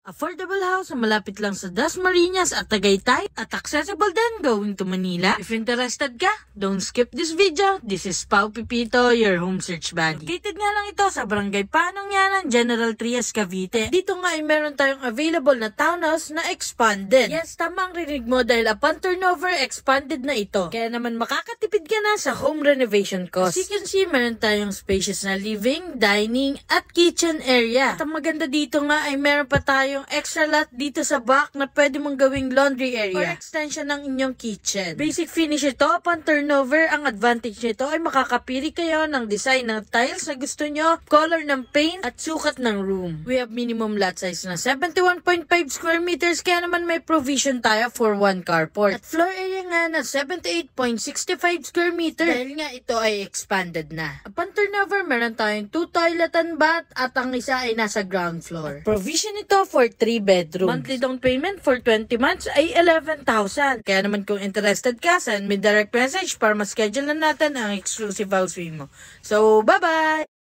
Affordable house na malapit lang sa Dasmariñas at Tagaytay at accessible din going to Manila. If interested ka, don't skip this video. This is Pao Pipito, your home search buddy. Located nga lang ito sa Barangay Panongyanan, General Trias, Cavite. Dito nga ay meron tayong available na townhouse na expanded. Yes, tamang rinig mo dahil upon turnover, expanded na ito. Kaya naman makakatipid ka na sa home renovation cost. As you can see, meron tayong spacious na living, dining, at kitchen area. At ang maganda dito nga ay meron pa tayo extra lot dito sa back na pwede mong gawing laundry area or extension ng inyong kitchen. Basic finish ito upon turnover. Ang advantage nito ay makakapili kayo ng design ng tiles na gusto nyo, color ng paint, at sukat ng room. We have minimum lot size na 71.5 square meters kaya naman may provision tayo for one carport. At floor area nga na 78.65 square meters dahil nga ito ay expanded na. Upon turnover, meron tayong 2 toilet and bath at ang isa ay nasa ground floor. At provision ito for 3 bedrooms. Monthly down payment for 20 months ay 11,000. Kaya naman kung interested ka, send me direct message para ma-schedule na natin ang exclusive house mo. So, bye-bye!